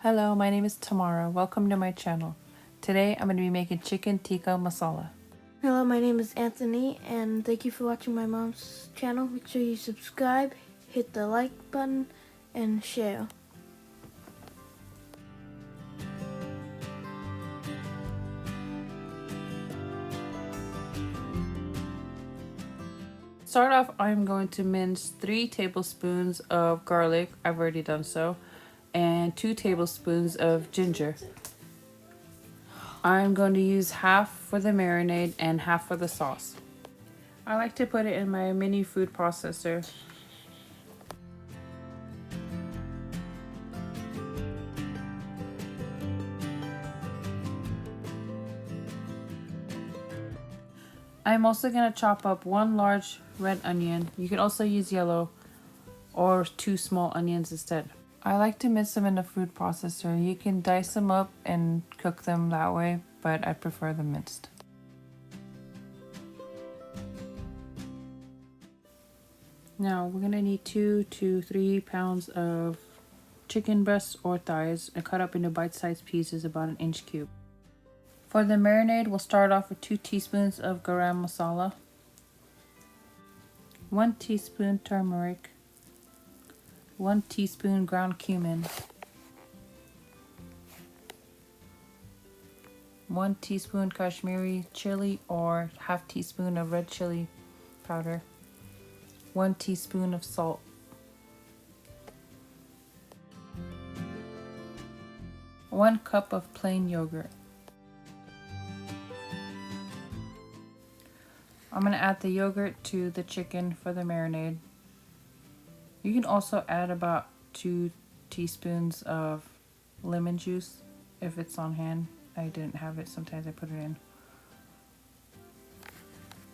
Hello, my name is Tamara. Welcome to my channel. Today I'm going to be making chicken tikka masala. Hello, my name is Anthony, and thank you for watching my mom's channel. Make sure you subscribe, hit the like button, and share. Start off, I'm going to mince 3 tablespoons of garlic, I've already done so, and 2 tablespoons of ginger. I'm going to use half for the marinade and half for the sauce. I like to put it in my mini food processor. I'm also going to chop up 1 large red onion. You can also use yellow or 2 small onions instead. I like to mince them in a food processor. You can dice them up and cook them that way, but I prefer them minced. Now we're going to need 2 to 3 pounds of chicken breasts or thighs and cut up into bite-sized pieces about 1 inch cube. For the marinade, we'll start off with 2 teaspoons of garam masala, 1 teaspoon turmeric, 1 teaspoon ground cumin, 1 teaspoon Kashmiri chili or half teaspoon of red chili powder, 1 teaspoon of salt, 1 cup of plain yogurt. I'm going to add the yogurt to the chicken for the marinade. You can also add about 2 teaspoons of lemon juice if it's on hand. I didn't have it, sometimes I put it in.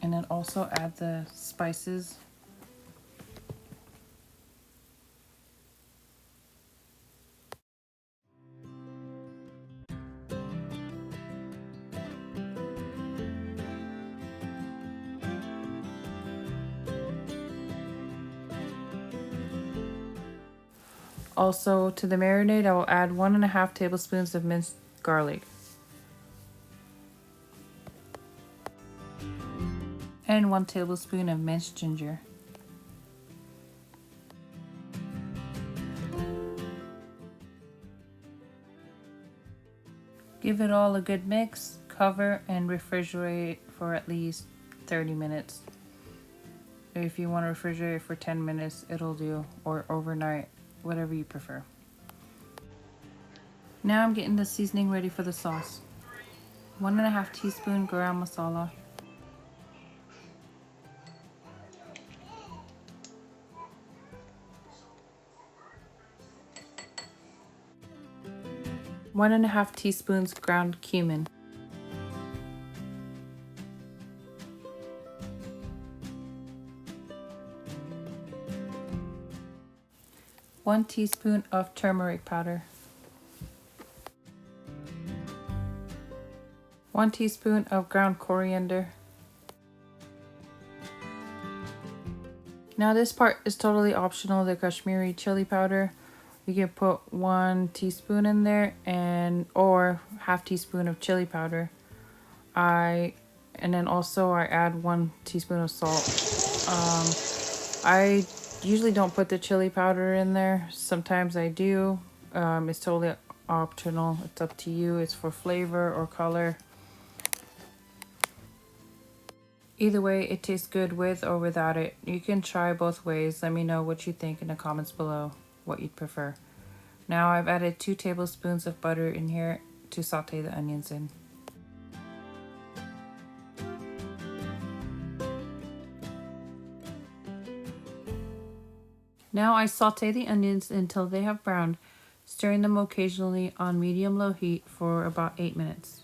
And then also add the spices. Also, to the marinade, I will add 1.5 tablespoons of minced garlic and 1 tablespoon of minced ginger. Give it all a good mix, cover, and refrigerate for at least 30 minutes. If you want to refrigerate for 10 minutes, it'll do, or overnight, whatever you prefer. Now I'm getting the seasoning ready for the sauce. 1.5 teaspoon garam masala, 1.5 teaspoons ground cumin, 1 teaspoon of turmeric powder, 1 teaspoon of ground coriander. Now this part is totally optional, the Kashmiri chili powder. You can put 1 teaspoon in there or half teaspoon of chili powder. And then also I add 1 teaspoon of salt. I usually don't put the chili powder in there. Sometimes I do. It's totally optional. It's up to you. It's for flavor or color. Either way, it tastes good with or without it. You can try both ways. Let me know what you think in the comments below, what you'd prefer. Now I've added 2 tablespoons of butter in here to saute the onions in. Now I saute the onions until they have browned, stirring them occasionally on medium-low heat for about 8 minutes.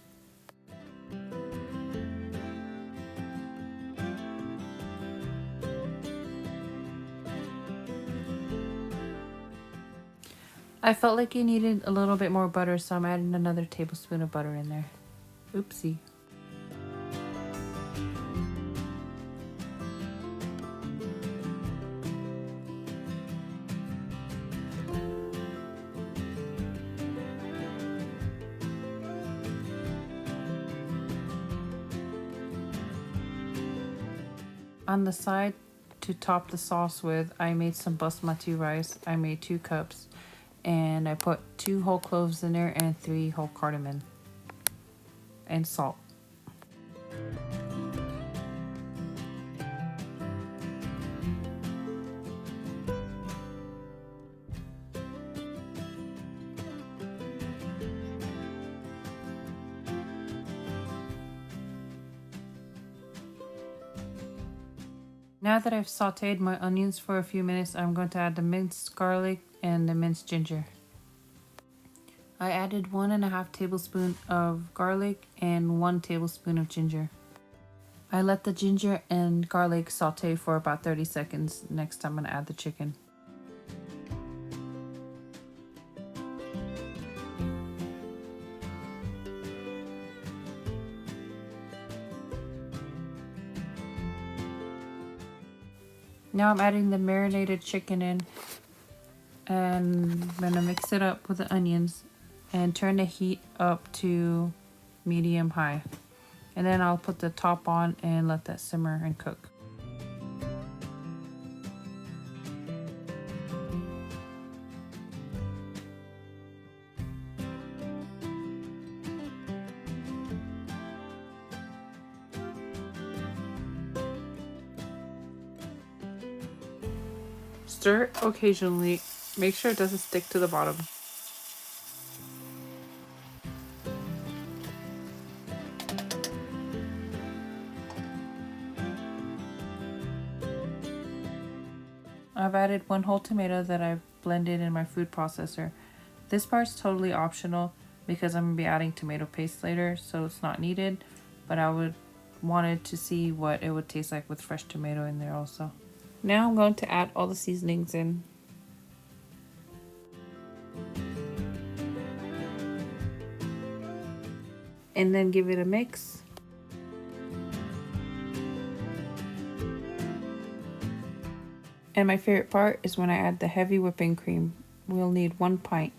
I felt like it needed a little bit more butter, so I'm adding another tablespoon of butter in there. Oopsie. On the side to top the sauce with, I made some basmati rice. I made 2 cups and I put 2 whole cloves in there and 3 whole cardamom and salt. Now that I've sauteed my onions for a few minutes, I'm going to add the minced garlic and the minced ginger. I added 1.5 tablespoons of garlic and 1 tablespoon of ginger. I let the ginger and garlic saute for about 30 seconds. Next, I'm going to add the chicken. Now I'm adding the marinated chicken in, and I'm going to mix it up with the onions and turn the heat up to medium high. And then I'll put the top on and let that simmer and cook. Stir it occasionally. Make sure it doesn't stick to the bottom. I've added 1 whole tomato that I've blended in my food processor. This part's totally optional because I'm going to be adding tomato paste later, so it's not needed, but I wanted to see what it would taste like with fresh tomato in there also. Now I'm going to add all the seasonings in. And then give it a mix. And my favorite part is when I add the heavy whipping cream. We'll need 1 pint.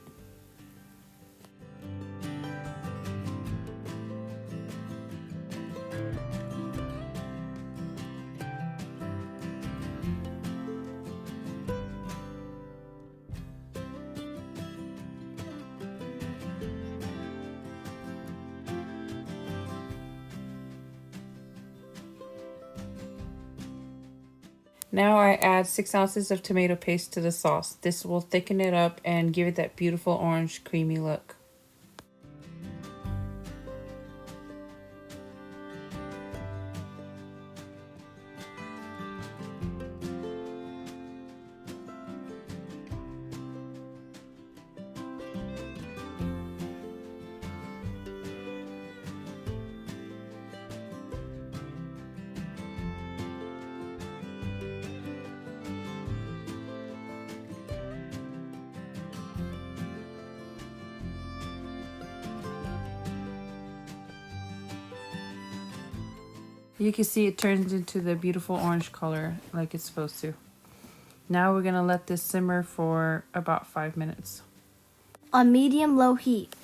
Now I add 6 ounces of tomato paste to the sauce. This will thicken it up and give it that beautiful orange creamy look. You can see it turns into the beautiful orange color like it's supposed to. Now we're gonna let this simmer for about 5 minutes. On medium-low heat.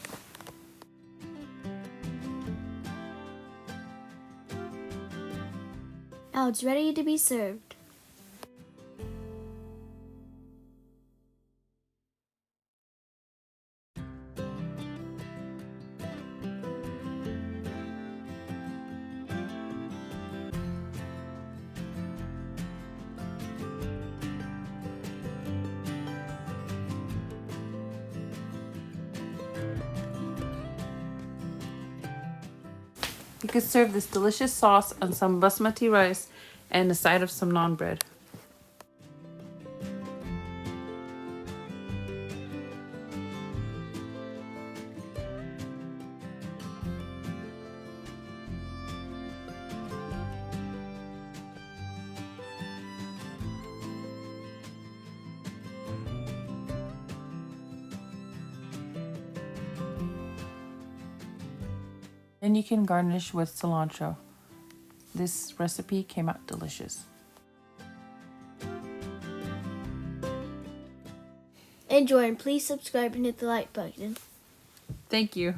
Now it's ready to be served. You can serve this delicious sauce on some basmati rice and a side of some naan bread. Then you can garnish with cilantro. This recipe came out delicious. Enjoy and please subscribe and hit the like button. Thank you.